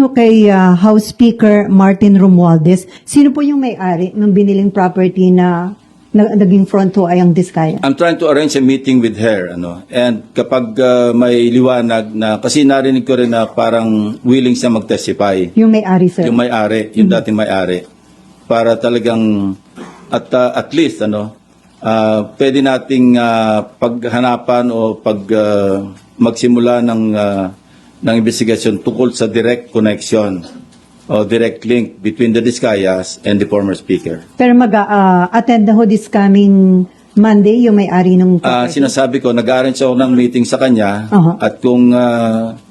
ho kay House Speaker Martin Romualdez, sino po yung may-ari ng biniling property na naging front ho ay ang Diskaya? I'm trying to arrange a meeting with her, and kapag may liwanag na, kasi narinig ko rin na parang willing siya mag-testify. Yung may-ari, sir? Yung may-ari, yung dating may-ari. Para talagang, at least, pwede nating paghanapan o magsimula ng investigasyon tungkol sa direct connection o direct link between the Diskayas and the former speaker. Pero mag-attend na ho this coming Monday yung may-ari ng property? Sinasabi ko, nag-arrange ako ng meeting sa kanya at kung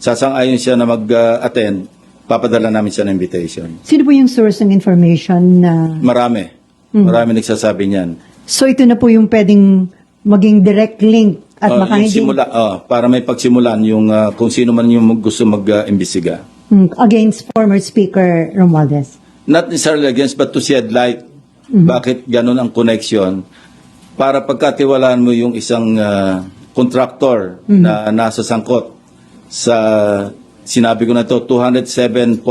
sasang-ayon siya na mag-attend, papadala namin siya ng invitation. Sino po yung source ng information na... Marami. Marami nagsasabi niyan. So ito na po yung pwedeng maging direct link at baka Yung hindi... para may pagsimulan yung kung sino man yung gusto mag-imbestiga. Against former Speaker Romualdez? Not necessarily against, but to shed light. Bakit ganun ang connection? Para pagkatiwalaan mo yung isang contractor na nasa sangkot sa, sinabi ko na to, 207.5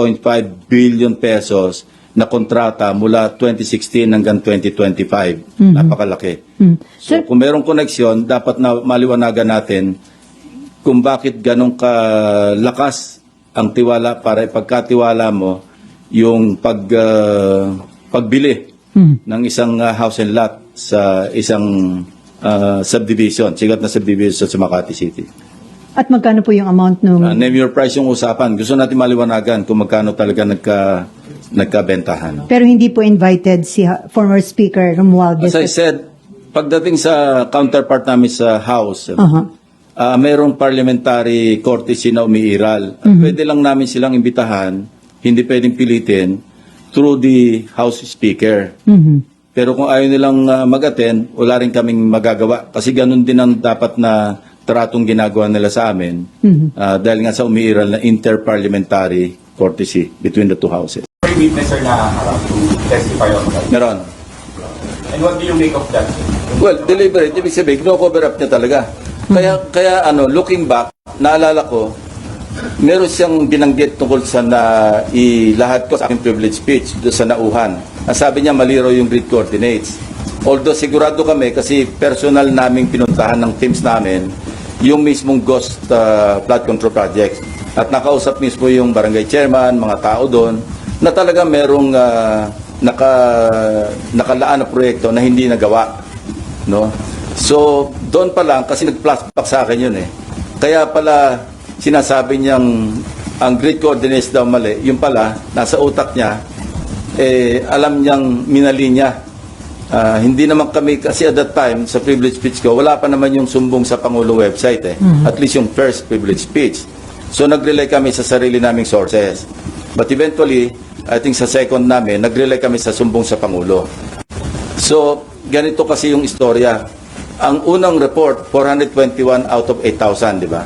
billion pesos na kontrata mula 2016 hanggang 2025. Napakalaki. So kung mayroong koneksyon, dapat na maliwanagan natin kung bakit ganong kalakas ang tiwala para ipagkatiwala mo yung pagbili ng isang house and lot sa isang subdivision, sigat na subdivision sa Makati City. At magkano po yung amount nung... Name your price yung usapan. Gusto natin maliwanagan kung magkano talaga nagkabentahan. Pero hindi po invited si former Speaker Romualdez? As I said, pagdating sa counterpart namin sa House, mayroong parliamentary courtesy na umiiral. At pwede lang namin silang imbitahan, hindi pwedeng pilitin, through the House Speaker. Pero kung ayaw nilang mag-attend, wala rin kaming magagawa. Kasi ganun din ang dapat na tratong ginagawa nila sa amin dahil nga sa umiiral na interparliamentary courtesy between the two houses. May witnesser na harap to testify on that. Meron. And what do you make of that? Well, deliberate. Ibig sabihin, no-cover up niya talaga. Kaya looking back, naalala ko, meron siyang binanggit tungkol sa ilahat ko sa aking privilege speech doon sa nauhan. Ang sabi niya, mali raw yung grid coordinates. Although sigurado kami, kasi personal naming pinuntahan ng teams namin, yung mismong ghost flood control project. At nakausap mismo yung barangay chairman, mga tao doon, na talaga merong nakalaan na proyekto na hindi nagawa. No? So, doon pa lang, kasi nag-flashback sa akin yun eh. Kaya pala, sinasabi niyang ang grid coordinates daw mali, yung pala, nasa utak niya, alam niyang minali niya. Hindi naman kami, kasi at that time, sa privilege speech ko, wala pa naman yung sumbong sa Pangulo website eh. At least yung first privilege speech. So, nag-rely kami sa sarili naming sources. But eventually, I think sa second namin, nag-rely kami sa sumbong sa Pangulo. So, ganito kasi yung istorya. Ang unang report, 421 out of 8,000, di ba?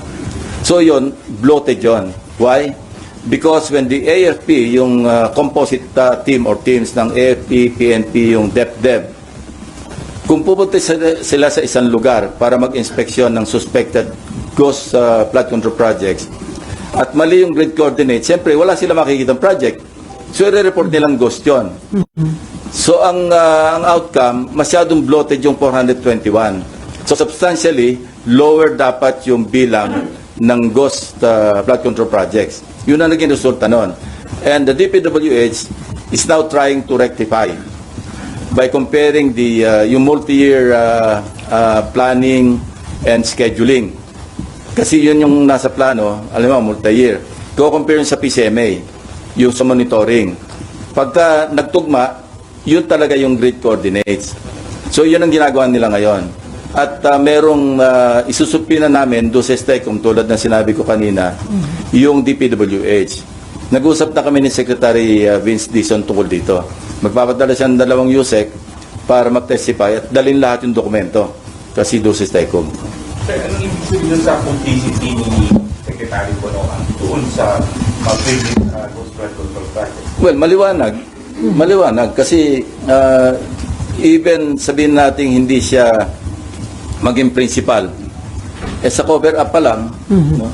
So, yun, bloated yun. Why? Because when the AFP, yung composite team or teams ng AFP, PNP, yung DepDev, kung pupunta sila sa isang lugar para mag-inspeksyon ng suspected ghost flood control projects, at mali yung grid coordinates, siyempre wala sila makikitang project. So, i-report nilang ghost yun. So, ang outcome, masyadong bloated yung 421. So, substantially, lower dapat yung bilang ng ghost flood control projects. Yun ang naging resulta nun. And the DPWH is now trying to rectify by comparing yung multi-year planning and scheduling. Kasi yun yung nasa plano, alam mo, multi-year. Compare sa PCMA, yung sa monitoring. Pagka nagtugma, yun talaga yung grid coordinates. So yun ang ginagawa nila ngayon. At merong isusupina namin do sa STECOM, tulad na sinabi ko kanina, yung DPWH. Nag-usap na kami ni Secretary Vince Dizon tungkol dito. Magpapadala siya ng 2 USEC para mag-testify at dalhin lahat yung dokumento kasi do sa STECOM. Sir, anong ibig sabihin sa complicity ni Secretary Bonoan doon sa previous ghost flood control project? Well, maliwanag. Maliwanag kasi even sabihin natin hindi siya maging principal. Sa cover up pa lang, no?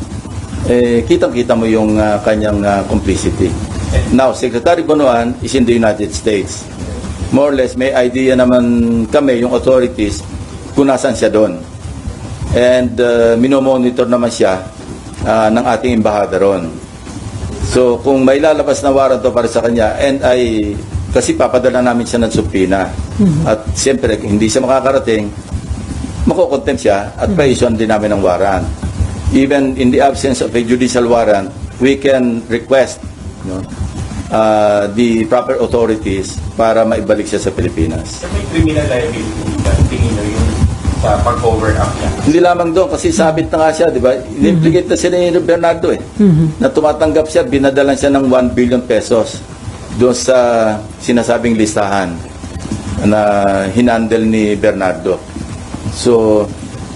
kitang-kita mo yung kanyang complicity. Now, Secretary Bonoan is in the United States. More or less, may idea naman kami, yung authorities, kung nasan siya doon. And minomonitor naman siya ng ating embahada ron. So, kung may lalabas na warrant para sa kanya, kasi papadala namin siya ng subpoena. At siyempre, hindi siya makakarating, makukontempt siya at pa-issue din namin ng warrant. Even in the absence of a judicial warrant, we can request the proper authorities para maibalik siya sa Pilipinas. May criminal liability ba? Tingin nyo yung sa pag-cover up niya? Hindi lamang doon kasi sabit na nga siya, di ba? In-implicate na siya ni Bernardo na tumatanggap siya, binadalan siya ng 1 billion pesos doon sa sinasabing listahan na hinandle ni Bernardo. So,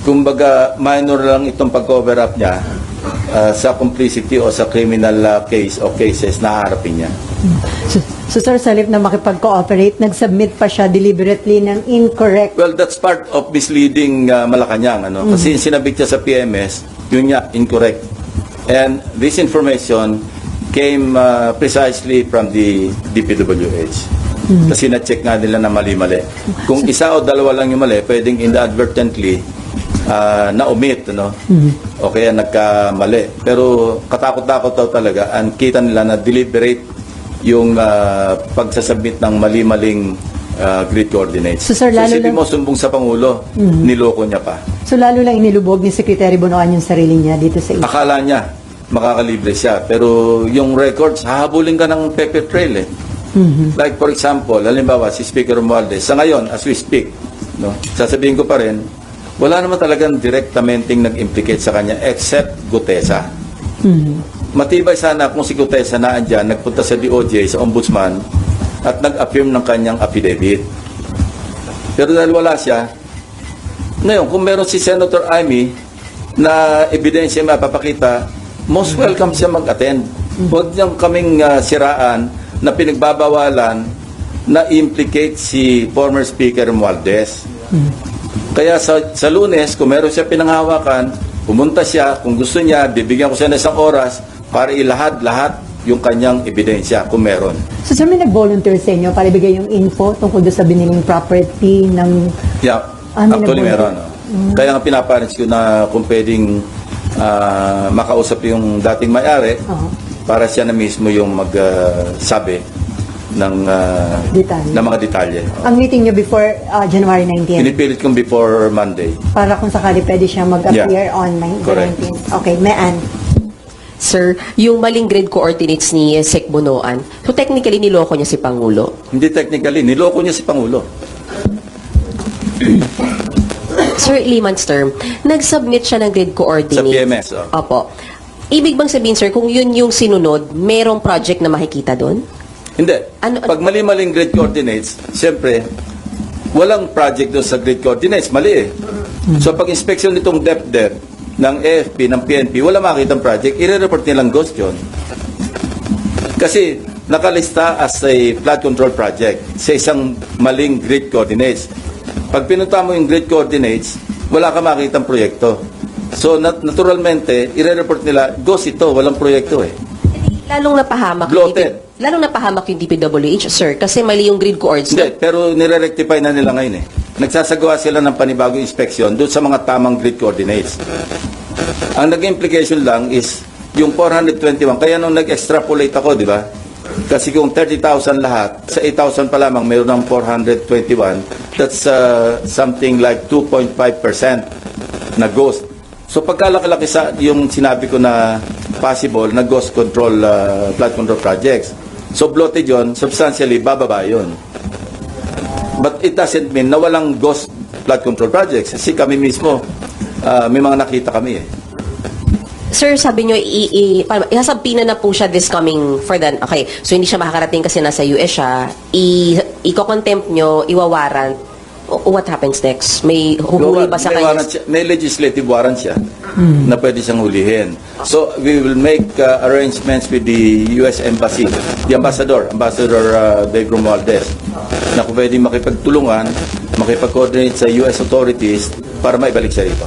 kumbaga minor lang itong pag-cover up niya sa complicity o sa criminal case o cases na haharapin niya. So sir, sa halip na makipag-cooperate, nag-submit pa siya deliberately ng incorrect. Well, that's part of misleading Malacanang. Kasi yung sinabit niya sa PMS, yun niya, incorrect. And this information came precisely from the DPWH. Kasi na-check nga nila na mali-mali. Kung isa o dalawa lang yung mali, pwedeng inadvertently na-omit, o kaya nagkamali. Pero katakot-takot daw talaga, and kita nila na deliberate yung pagsasubmit ng mali-maling grid coordinates. So, sir, lalo isipin lang- mo, sumbong sa Pangulo, niloko niya pa. So lalo lang inilubog ni Secretary Bonoan yung sarili niya dito sa issue. Akala niya, makakalibre siya. Pero yung records, hahabulin ka ng paper trail eh. Like for example, halimbawa si Speaker Romualdez, sa ngayon, as we speak, sasabihin ko pa rin, wala naman talagang directamenting nag-implicate sa kanya except Gutesa. Matibay sana kung si Gutesa na andyan, nagpunta sa DOJ, sa Ombudsman, at nag-affirm ng kanyang affidavit. Pero dahil wala siya, ngayon, kung meron si Senator Amy na ebidensya mapapakita, most welcome siya mag-attend. Huwag niyang kaming siraan na pinagbabawalan na implicate si former Speaker Romualdez. Kaya sa Lunes, kung meron siya pinanghawakan, pumunta siya, kung gusto niya, bibigyan ko siya ng isang oras para ilahad-lahat yung kanyang ebidensya kung meron. So sir, may nag-volunteer sa inyo para ibigay yung info tungkol doon sa biniling property ng... Yeah, may actually nag-volunteer. meron. Kaya nga pinaparents ko na kung pwedeng makausap yung dating may-ari para siya na mismo yung magsabi ng Detalye. ng mga detalye. Ang meeting niyo before January 19. Pinipilit kong before Monday. Para kung sakali pwede siya mag-appear Yeah. online. Correct. 19. Okay, Mayan. Sir, yung maling grid coordinates ni Sec Bonoan, so technically niloko niya si Pangulo. Hindi technically, niloko niya si Pangulo. Sir, layman's term, nag-submit siya ng grid coordinates. Sa PMS, oh. Opo. Ibig bang sabihin, sir, kung yun yung sinunod, merong project na makikita doon? Hindi. Ano- Pag mali-maling grid coordinates, siyempre, walang project doon sa grid coordinates. Mali eh. So pag inspection nitong DepEd ng AFP, ng PNP, wala makitang project, i-report nilang ghost yun. Kasi nakalista as a flood control project sa isang maling grid coordinates. Pag pinunta mo yung grid coordinates, wala ka makitang proyekto. So naturalmente, i-report nila, ghost ito, walang proyekto eh. Lalong napahamak Bloated. lalong napahamak yung DPWH, sir, kasi mali yung grid coords. Hindi, pero nire-rectify na nila ngayon eh. Nagsasagawa sila ng panibagong inspeksyon doon sa mga tamang grid coordinates. Ang naging implication lang is yung 421. Kaya nung nag-extrapolate ako, di ba? Kasi kung 30,000 lahat, sa 8,000 pa lamang mayroon ng 421, that's something like 2.5% na ghost. So pagkalaki-laki sa yung sinabi ko na possible na ghost control, flood control projects. So bloated yun, substantially bababa yun. But it doesn't mean na walang ghost flood control projects. Kasi kami mismo, may mga nakita kami eh. Sir, sabi nyo, isasampina na po siya this coming for the... Okay, so hindi siya makakarating kasi nasa US siya. Iko-contempt nyo, iwawarrant. What happens next? May huhuli ba sa May kanya? warrant siya, may legislative warrant siya na pwede siyang hulihin. So we will make arrangements with the US Embassy, the Ambassador Dave Romualdez, na kung pwede makipagtulungan, makipag-coordinate sa US authorities para maibalik siya rito.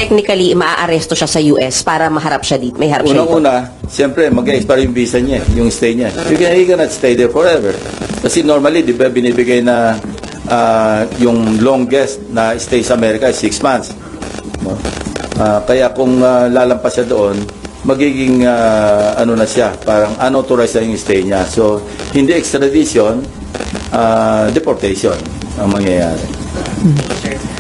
technically, maaaresto siya sa US para maharap siya dito. May harap siya dito. Unang-una, siyempre, mag-expire yung visa niya, yung stay niya. He cannot stay there forever. Kasi normally, di ba, binibigay na yung longest na stay sa America is 6 months. No? Kaya kung lalampas siya doon, magiging ano na siya, parang unauthorized na yung stay niya. So, hindi extradition, deportation ang mangyayari.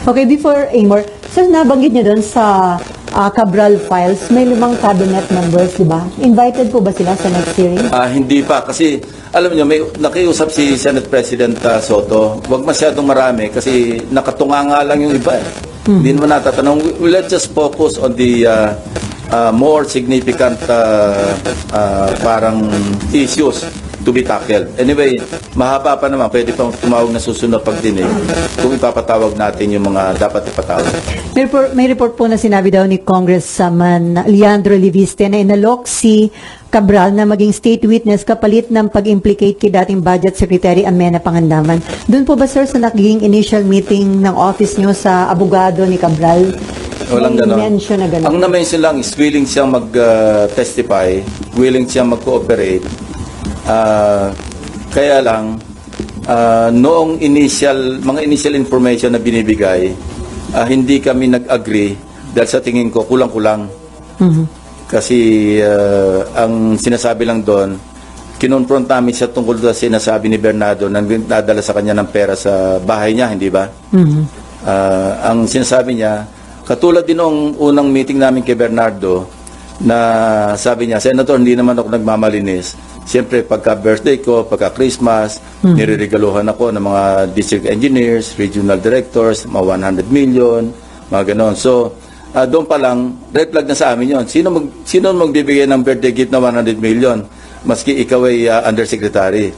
Okay, before Amor, sir, nabanggit niyo doon sa Cabral files, may 5 cabinet members, di ba? Invited po ba sila sa next hearing? Hindi pa kasi alam niyo may nakiusap si Senate President Soto. Huwag masyadong marami kasi nakatunga nga lang yung iba. Hindi naman natatanong. Let's just focus on the more significant parang issues to be tackled. Anyway, mahaba pa naman. Pwede pang tumawag na susunod pagdinig kung ipapatawag natin yung mga dapat ipatawag. May report po na sinabi daw ni Congressman Leandro Liviste na inalok si Cabral na maging state witness kapalit ng pag-implicate kay dating Budget Secretary Amena Pangandaman. Doon po ba, sir, sa naging initial meeting ng office nyo sa abogado ni Cabral? Walang may gano'n. mention na gano'n? Ang na-mention lang is willing siyang mag-testify, willing siyang mag-cooperate. Kaya lang, noong mga initial information na binibigay, hindi kami nag-agree dahil sa tingin ko kulang-kulang. Kasi ang sinasabi lang doon, kinonfront namin siya tungkol sa sinasabi ni Bernardo na nadala sa kanya ng pera sa bahay niya, hindi ba? Ang sinasabi niya, katulad din noong unang meeting namin kay Bernardo, na sabi niya, Senator, hindi naman ako nagmamalinis. Siyempre, pagka birthday ko, pagka Christmas, niriregaluhan ako ng mga district engineers, regional directors, mga 100 million, mga ganon. So, doon pa lang, red flag na sa amin yon. Sino magbibigay ng birthday gift na 100 million? Maski ikaw ay undersecretary.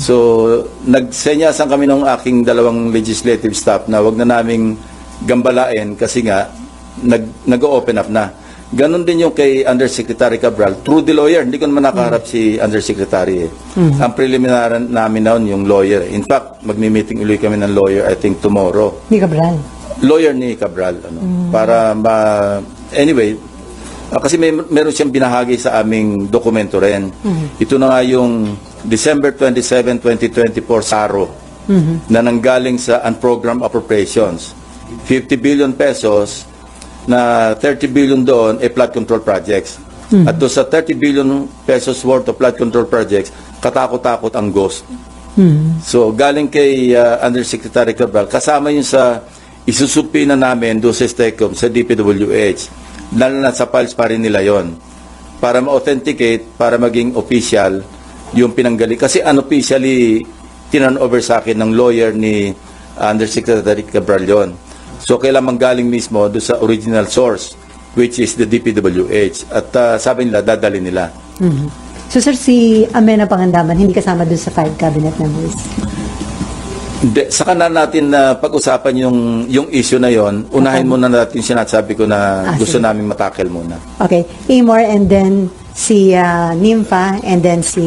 So, nagsenyasan kami ng aking dalawang legislative staff na wag na naming gambalain kasi nga, nag-open up na. Ganon din yung kay Undersecretary Cabral. Through the lawyer, hindi ko naman nakaharap si Undersecretary. Ang preliminary namin noon yung lawyer. In fact, magmi-meeting ulit kami ng lawyer, I think tomorrow. Ni Cabral? Lawyer ni Cabral. Para anyway, kasi meron siyang binahagi sa aming dokumento rin. Ito na nga yung December 27, 2024 SARO na nanggaling sa unprogrammed appropriations. 50 billion pesos na 30 billion doon ay flood control projects. At doon sa 30 billion pesos worth of flood control projects, katakot-takot ang ghost. So, galing kay Undersecretary Cabral, kasama yun sa isusupi na namin doon sa STECOM, sa DPWH. Lalo na sa files pa rin nila yon para ma-authenticate, para maging official yung pinanggaling. Kasi unofficially, tinan over sa akin ng lawyer ni Undersecretary Cabral yon. So, kailangan manggaling mismo doon sa original source, which is the DPWH. At sabi nila, dadali nila. So, sir, si Amena Pangandaman, hindi kasama doon sa 5 cabinet members? Saka na natin na pag-usapan yung issue na yon. Unahin muna natin sinasabi ko na gusto namin matakel muna. Okay. Amor, and then si Nympha, and then si